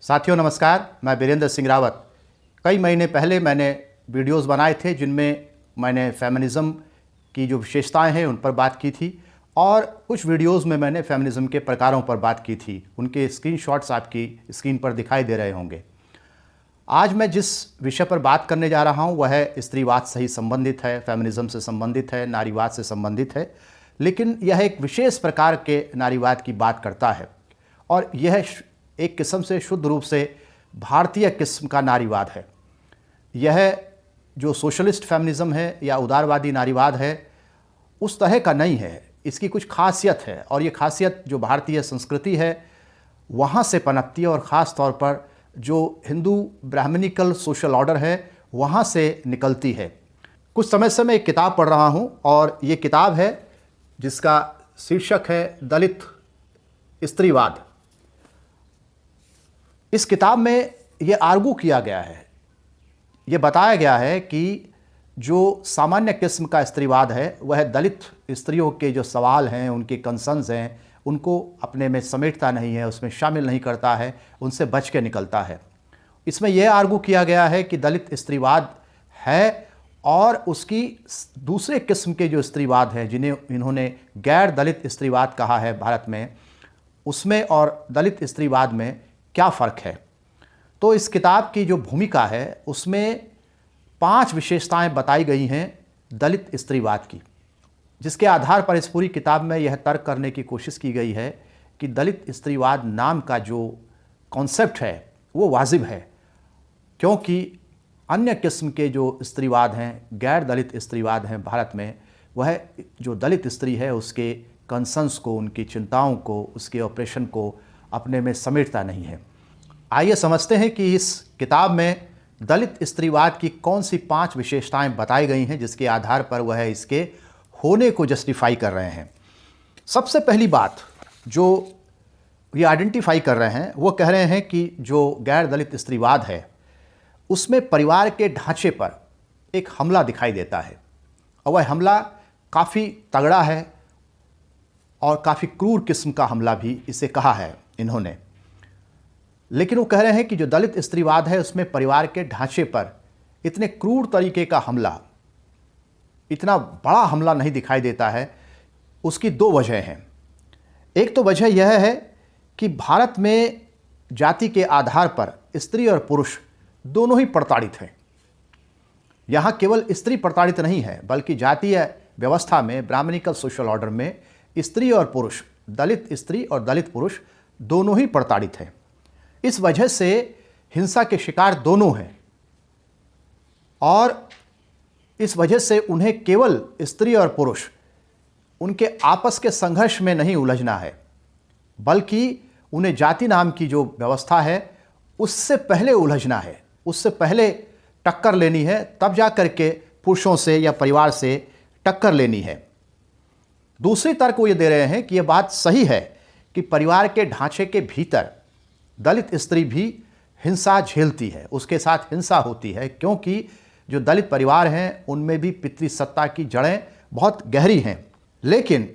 साथियों नमस्कार, मैं वीरेंद्र सिंह रावत। कई महीने पहले मैंने वीडियोस बनाए थे जिनमें मैंने फेमिनिज़्म की जो विशेषताएं हैं उन पर बात की थी और कुछ वीडियोस में मैंने फेमिनिज़्म के प्रकारों पर बात की थी। उनके स्क्रीनशॉट्स आपकी स्क्रीन पर दिखाई दे रहे होंगे। आज मैं जिस विषय पर बात करने जा रहा हूं वह स्त्रीवाद से ही संबंधित है, फेमिनिज़्म से संबंधित है, नारीवाद से संबंधित है, लेकिन यह एक विशेष प्रकार के नारीवाद की बात करता है और यह एक किस्म से शुद्ध रूप से भारतीय किस्म का नारीवाद है। यह जो सोशलिस्ट फेमिनिज़्म है या उदारवादी नारीवाद है उस तरह का नहीं है। इसकी कुछ खासियत है और ये खासियत जो भारतीय संस्कृति है वहाँ से पनपती है और ख़ास तौर पर जो हिंदू ब्राह्मणिकल सोशल ऑर्डर है वहाँ से निकलती है। कुछ समय से मैं एक किताब पढ़ रहा हूँ और ये किताब है जिसका शीर्षक है दलित स्त्रीवाद। इस किताब में ये आर्गू किया गया है, ये बताया गया है कि जो सामान्य किस्म का स्त्रीवाद है वह दलित स्त्रियों के जो सवाल हैं, उनके कंसर्न्स हैं, उनको अपने में समेटता नहीं है, उसमें शामिल नहीं करता है, उनसे बच के निकलता है। इसमें यह आर्गू किया गया है कि दलित स्त्रीवाद है और उसकी दूसरे किस्म के जो स्त्रीवाद हैं जिन्हें इन्होंने गैर दलित स्त्रीवाद कहा है भारत में, उसमें और दलित स्त्रीवाद में क्या फ़र्क है। तो इस किताब की जो भूमिका है उसमें 5 विशेषताएं बताई गई हैं दलित स्त्रीवाद की, जिसके आधार पर इस पूरी किताब में यह तर्क करने की कोशिश की गई है कि दलित स्त्रीवाद नाम का जो कॉन्सेप्ट है वो वाजिब है, क्योंकि अन्य किस्म के जो स्त्रीवाद हैं, गैर दलित स्त्रीवाद हैं भारत में, वह जो दलित स्त्री है उसके कंसर्न्स को, उनकी चिंताओं को, उसके ऑपरेशन को अपने में समेटता नहीं है। आइए समझते हैं कि इस किताब में दलित स्त्रीवाद की कौन सी 5 विशेषताएं बताई गई हैं जिसके आधार पर वह इसके होने को जस्टिफाई कर रहे हैं। सबसे पहली बात जो ये आइडेंटिफाई कर रहे हैं वो कह रहे हैं कि जो गैर दलित स्त्रीवाद है उसमें परिवार के ढांचे पर एक हमला दिखाई देता है और वह हमला काफ़ी तगड़ा है और काफ़ी क्रूर किस्म का हमला भी इसे कहा है इन्होंने। लेकिन वो कह रहे हैं कि जो दलित स्त्रीवाद है उसमें परिवार के ढांचे पर इतने क्रूर तरीके का हमला, इतना बड़ा हमला नहीं दिखाई देता है। उसकी 2 वजह हैं। एक तो वजह यह है कि भारत में जाति के आधार पर स्त्री और पुरुष दोनों ही प्रताड़ित हैं। यहाँ केवल स्त्री प्रताड़ित नहीं है बल्कि जातीय व्यवस्था में, ब्राह्मणिकल सोशल ऑर्डर में स्त्री और पुरुष, दलित स्त्री और दलित पुरुष दोनों ही प्रताड़ित हैं। इस वजह से हिंसा के शिकार दोनों हैं और इस वजह से उन्हें केवल स्त्री और पुरुष उनके आपस के संघर्ष में नहीं उलझना है, बल्कि उन्हें जाति नाम की जो व्यवस्था है उससे पहले उलझना है, उससे पहले टक्कर लेनी है, तब जा कर के पुरुषों से या परिवार से टक्कर लेनी है। दूसरी तर्क वो ये दे रहे हैं कि ये बात सही है कि परिवार के ढांचे के भीतर दलित स्त्री भी हिंसा झेलती है, उसके साथ हिंसा होती है, क्योंकि जो दलित परिवार हैं उनमें भी पितृसत्ता की जड़ें बहुत गहरी हैं। लेकिन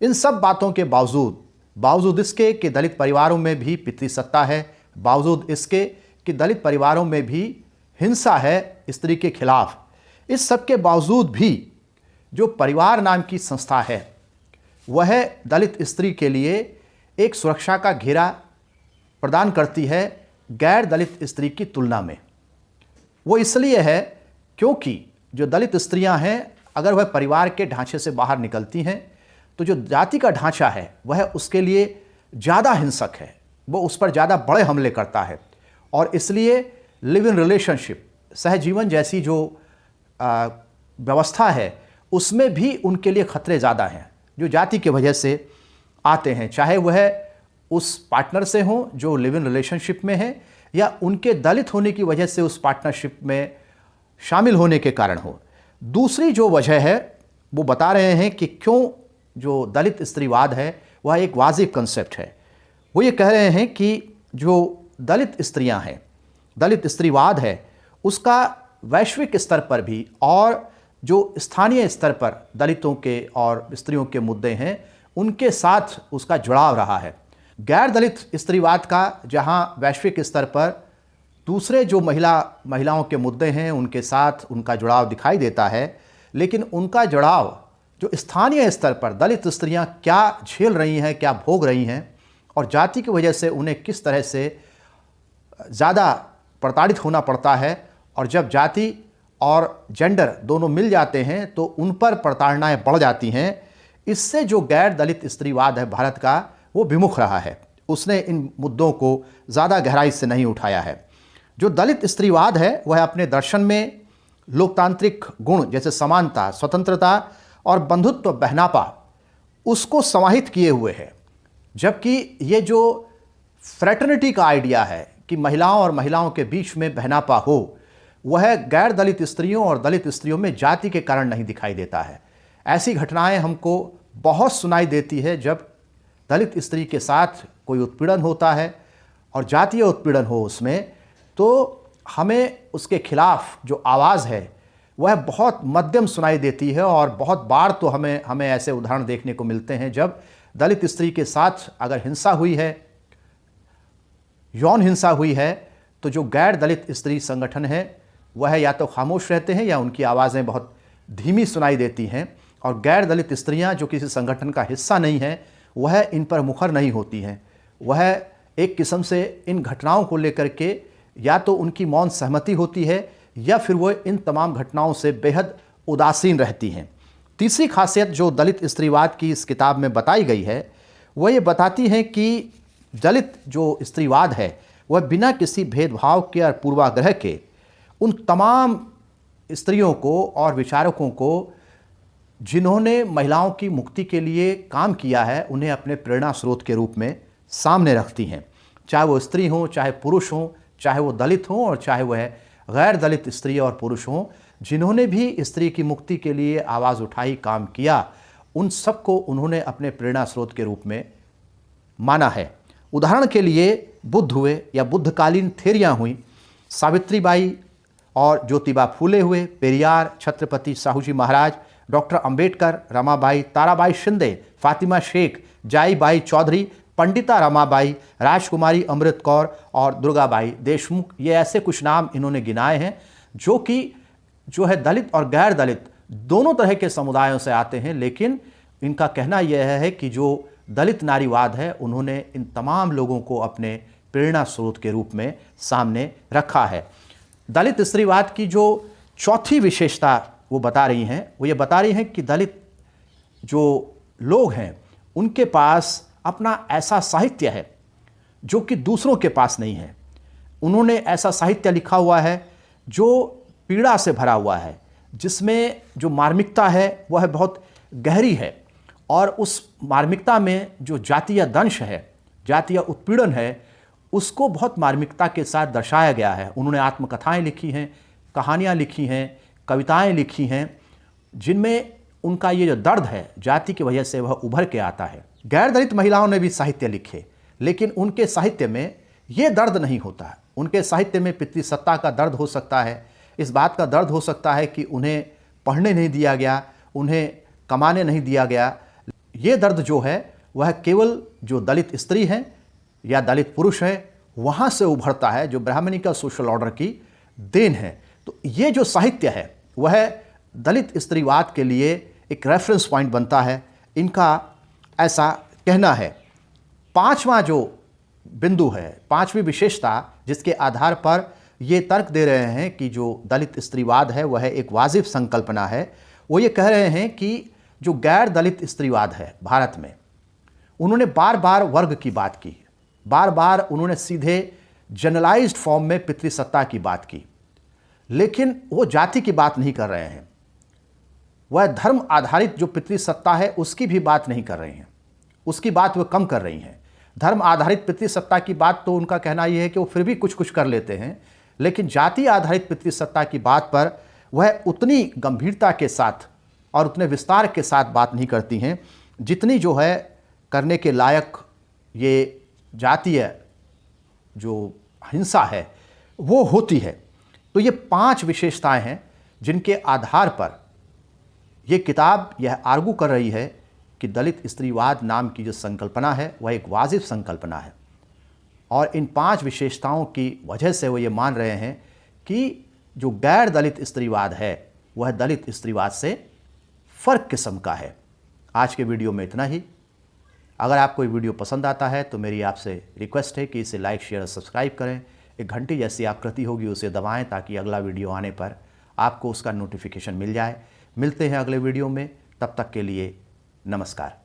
इन सब बातों के बावजूद इसके कि दलित परिवारों में भी पितृसत्ता है, बावजूद इसके कि दलित परिवारों में भी हिंसा है स्त्री के खिलाफ, इस सब के बावजूद भी जो परिवार नाम की संस्था है वह दलित स्त्री के लिए एक सुरक्षा का घेरा प्रदान करती है गैर दलित स्त्री की तुलना में। वो इसलिए है क्योंकि जो दलित स्त्रियां हैं अगर वह परिवार के ढांचे से बाहर निकलती हैं तो जो जाति का ढांचा है वह उसके लिए ज़्यादा हिंसक है, वो उस पर ज़्यादा बड़े हमले करता है और इसलिए लिव इन रिलेशनशिप, सहजीवन जैसी जो व्यवस्था है उसमें भी उनके लिए खतरे ज़्यादा हैं जो जाति की वजह से आते हैं, चाहे वह उस पार्टनर से हो जो लिव इन रिलेशनशिप में है या उनके दलित होने की वजह से उस पार्टनरशिप में शामिल होने के कारण हो। दूसरी जो वजह है वो बता रहे हैं कि क्यों जो दलित स्त्रीवाद है वह एक वाजिब कंसेप्ट है। वो ये कह रहे हैं कि जो दलित स्त्रियां हैं, दलित स्त्रीवाद है, उसका वैश्विक स्तर पर भी और जो स्थानीय स्तर पर दलितों के और स्त्रियों के मुद्दे हैं उनके साथ उसका जुड़ाव रहा है। गैर दलित स्त्रीवाद का जहां वैश्विक स्तर पर दूसरे जो महिलाओं के मुद्दे हैं उनके साथ उनका जुड़ाव दिखाई देता है, लेकिन उनका जुड़ाव जो स्थानीय स्तर पर दलित स्त्रियां क्या झेल रही हैं, क्या भोग रही हैं और जाति की वजह से उन्हें किस तरह से ज़्यादा प्रताड़ित होना पड़ता है, और जब जाति और जेंडर दोनों मिल जाते हैं तो उन पर प्रताड़नाएं बढ़ जाती हैं, इससे जो गैर दलित स्त्रीवाद है भारत का वो विमुख रहा है। उसने इन मुद्दों को ज़्यादा गहराई से नहीं उठाया है। जो दलित स्त्रीवाद है वह अपने दर्शन में लोकतांत्रिक गुण जैसे समानता, स्वतंत्रता और बंधुत्व, बहनापा उसको समाहित किए हुए है, जबकि ये जो फ्रेटर्निटी का आइडिया है कि महिलाओं और महिलाओं के बीच में बहनापा हो, वह गैर दलित स्त्रियों और दलित स्त्रियों में जाति के कारण नहीं दिखाई देता है। ऐसी घटनाएं हमको बहुत सुनाई देती है जब दलित स्त्री के साथ कोई उत्पीड़न होता है और जातीय उत्पीड़न हो उसमें, तो हमें उसके खिलाफ जो आवाज़ है वह बहुत मध्यम सुनाई देती है। और बहुत बार तो हमें ऐसे उदाहरण देखने को मिलते हैं जब दलित स्त्री के साथ अगर हिंसा हुई है, यौन हिंसा हुई है, तो जो गैर दलित स्त्री संगठन है वह या तो खामोश रहते हैं या उनकी आवाज़ें बहुत धीमी सुनाई देती हैं, और गैर दलित स्त्रियां जो किसी संगठन का हिस्सा नहीं हैं वह इन पर मुखर नहीं होती हैं। वह एक किस्म से इन घटनाओं को लेकर के या तो उनकी मौन सहमति होती है या फिर वो इन तमाम घटनाओं से बेहद उदासीन रहती हैं। तीसरी खासियत जो दलित स्त्रीवाद की इस किताब में बताई गई है वह ये बताती है कि दलित जो स्त्रीवाद है वह बिना किसी भेदभाव के और पूर्वाग्रह के उन तमाम स्त्रियों को और विचारकों को जिन्होंने महिलाओं की मुक्ति के लिए काम किया है उन्हें अपने प्रेरणा स्रोत के रूप में सामने रखती हैं, चाहे वो स्त्री हों, चाहे पुरुष हों, चाहे वो दलित हों और चाहे वह गैर दलित स्त्री और पुरुष हों, जिन्होंने भी स्त्री की मुक्ति के लिए आवाज़ उठाई, काम किया, उन सबको उन्होंने अपने प्रेरणा स्रोत के रूप में माना है। उदाहरण के लिए बुद्ध हुए या बुद्धकालीन थेरियाँ हुई, सावित्रीबाई और ज्योतिबा फूले हुए, पेरियार, छत्रपति साहू जी महाराज, डॉक्टर अंबेडकर, रमाबाई, ताराबाई शिंदे, फातिमा शेख, जाईबाई चौधरी, पंडिता रमाबाई, राजकुमारी अमृत कौर और दुर्गाबाई देशमुख, ये ऐसे कुछ नाम इन्होंने गिनाए हैं जो है दलित और गैर दलित दोनों तरह के समुदायों से आते हैं। लेकिन इनका कहना यह है कि जो दलित नारीवाद है उन्होंने इन तमाम लोगों को अपने प्रेरणा स्रोत के रूप में सामने रखा है। दलित स्त्रीवाद की जो चौथी विशेषता वो बता रही हैं वो ये बता रही हैं कि दलित जो लोग हैं उनके पास अपना ऐसा साहित्य है जो कि दूसरों के पास नहीं है। उन्होंने ऐसा साहित्य लिखा हुआ है जो पीड़ा से भरा हुआ है, जिसमें जो मार्मिकता है वह बहुत गहरी है, और उस मार्मिकता में जो जातीय दंश है, जातीय उत्पीड़न है, उसको बहुत मार्मिकता के साथ दर्शाया गया है। उन्होंने आत्मकथाएं लिखी हैं, कहानियाँ लिखी हैं, कविताएं लिखी हैं, जिनमें उनका ये जो दर्द है जाति की वजह से वह उभर के आता है। गैर दलित महिलाओं ने भी साहित्य लिखे, लेकिन उनके साहित्य में ये दर्द नहीं होता है। उनके साहित्य में पितृसत्ता का दर्द हो सकता है, इस बात का दर्द हो सकता है कि उन्हें पढ़ने नहीं दिया गया, उन्हें कमाने नहीं दिया गया। ये दर्द जो है वह केवल जो दलित स्त्री हैं या दलित पुरुष है वहाँ से उभरता है, जो ब्राह्मणिका सोशल ऑर्डर की देन है। तो ये जो साहित्य है वह दलित स्त्रीवाद के लिए एक रेफरेंस पॉइंट बनता है, इनका ऐसा कहना है। पांचवा जो बिंदु है, पांचवी विशेषता जिसके आधार पर ये तर्क दे रहे हैं कि जो दलित स्त्रीवाद है वह एक वाजिब संकल्पना है, वो ये कह रहे हैं कि जो गैर दलित स्त्रीवाद है भारत में, उन्होंने बार बार वर्ग की बात की, बार बार उन्होंने सीधे जनरलाइज्ड फॉर्म में पितृसत्ता की बात की, लेकिन वो जाति की बात नहीं कर रहे हैं। वह धर्म आधारित जो पितृसत्ता है उसकी भी बात नहीं कर रहे हैं, उसकी बात वह कम कर रही हैं। धर्म आधारित पितृसत्ता की बात तो उनका कहना यह है कि वो फिर भी कुछ कुछ कर लेते हैं, लेकिन जाति आधारित पितृसत्ता की बात पर वह उतनी गंभीरता के साथ और उतने विस्तार के साथ बात नहीं करती हैं जितनी जो है करने के लायक ये जातीय जो हिंसा है वो होती है। तो ये 5 विशेषताएं हैं जिनके आधार पर ये किताब यह आर्गू कर रही है कि दलित स्त्रीवाद नाम की जो संकल्पना है वह एक वाजिब संकल्पना है, और इन 5 विशेषताओं की वजह से वो ये मान रहे हैं कि जो गैर दलित स्त्रीवाद है वह दलित स्त्रीवाद से फ़र्क किस्म का है। आज के वीडियो में इतना ही। अगर आपको ये वीडियो पसंद आता है तो मेरी आपसे रिक्वेस्ट है कि इसे लाइक, शेयर और सब्सक्राइब करें। एक घंटी जैसी आकृति होगी उसे दबाएं ताकि अगला वीडियो आने पर आपको उसका नोटिफिकेशन मिल जाए। मिलते हैं अगले वीडियो में, तब तक के लिए नमस्कार।